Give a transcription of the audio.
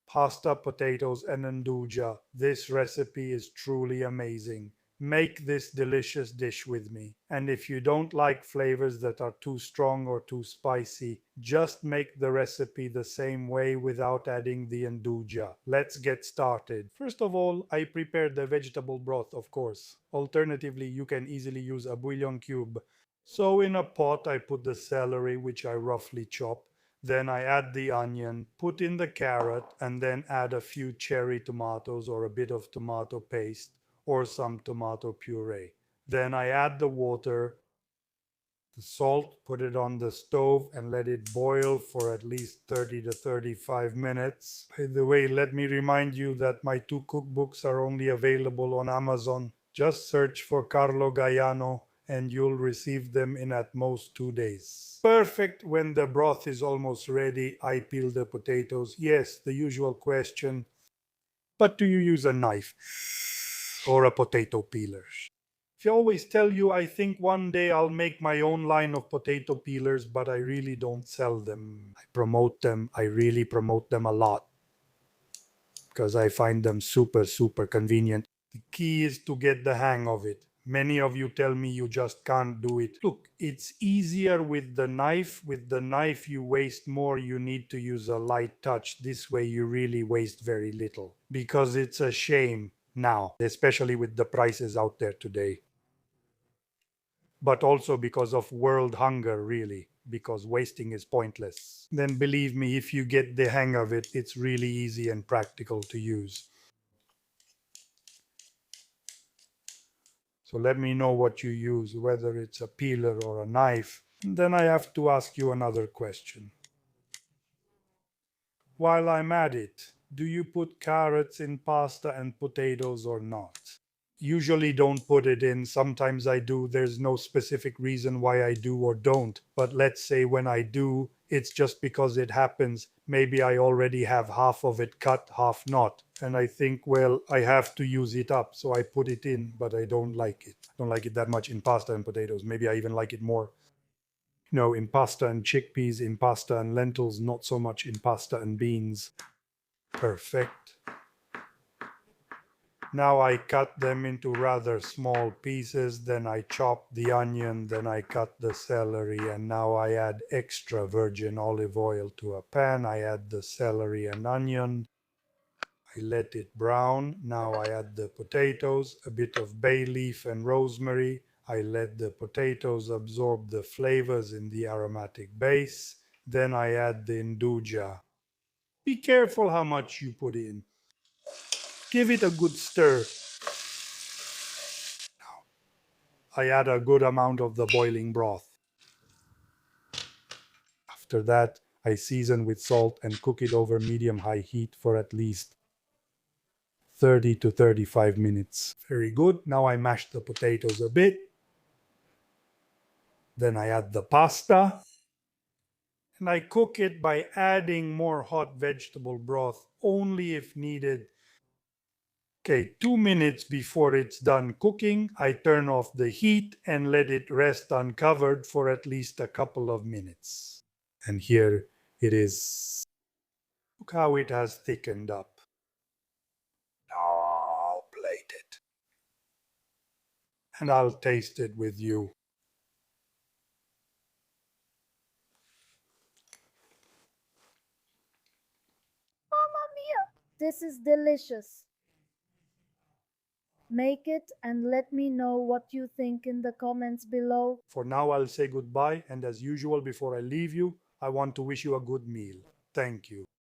pasta, potatoes, and nduja. This recipe is truly amazing. Make this delicious dish with me. And if you don't like flavors that are too strong or too spicy, just make the recipe the same way without adding the nduja. Let's get started. First of all, I prepared the vegetable broth, of course. Alternatively, you can easily use a bouillon cube. So in a pot, I put the celery, which I roughly chop. Then I add the onion, put in the carrot, and then add a few cherry tomatoes or a bit of tomato paste or some tomato puree. Then I add the water, the salt, put it on the stove and let it boil for at least 30 to 35 minutes. By the way, let me remind you that my two cookbooks are only available on Amazon. Just search for Carlo Gaiano and you'll receive them in at most 2 days. Perfect. When the broth is almost ready, I peel the potatoes. Yes, the usual question. But do you use a knife or a potato peeler? I always tell you, I think one day I'll make my own line of potato peelers, but I really don't sell them. I promote them. I really promote them a lot because I find them super, super convenient. The key is to get the hang of it. Many of you tell me you just can't do it. Look, it's easier with the knife. With the knife, you waste more. You need to use a light touch. This way, you really waste very little because it's a shame now, especially with the prices out there today. But also because of world hunger, really, because wasting is pointless. Then believe me, if you get the hang of it, it's really easy and practical to use. So let me know what you use, whether it's a peeler or a knife. And then I have to ask you another question. While I'm at it, do you put carrots in pasta and potatoes or not? Usually don't put it in. Sometimes I do. There's no specific reason why I do or don't. But let's say when I do, it's just because it happens. Maybe I already have half of it cut, half not. And I think, well, I have to use it up. So I put it in, but I don't like it. I don't like it that much in pasta and potatoes. Maybe I even like it more, in pasta and chickpeas, in pasta and lentils, not so much in pasta and beans. Perfect. Now I cut them into rather small pieces, then I chop the onion, then I cut the celery, and now I add extra virgin olive oil to a pan. I add the celery and onion. I let it brown. Now I add the potatoes, a bit of bay leaf and rosemary. I let the potatoes absorb the flavors in the aromatic base. Then I add the nduja. Be careful how much you put in. Give it a good stir. I add a good amount of the boiling broth. After that, I season with salt and cook it over medium-high heat for at least 30 to 35 minutes. Very good. Now I mash the potatoes a bit. Then I add the pasta. And I cook it by adding more hot vegetable broth only if needed. Okay, 2 minutes before it's done cooking, I turn off the heat and let it rest uncovered for at least a couple of minutes. And here it is. Look how it has thickened up. Now I'll plate it. And I'll taste it with you. Mamma mia! This is delicious. Make it and let me know what you think in the comments below. For now, I'll say goodbye. And as usual, before I leave you, I want to wish you a good meal. Thank you.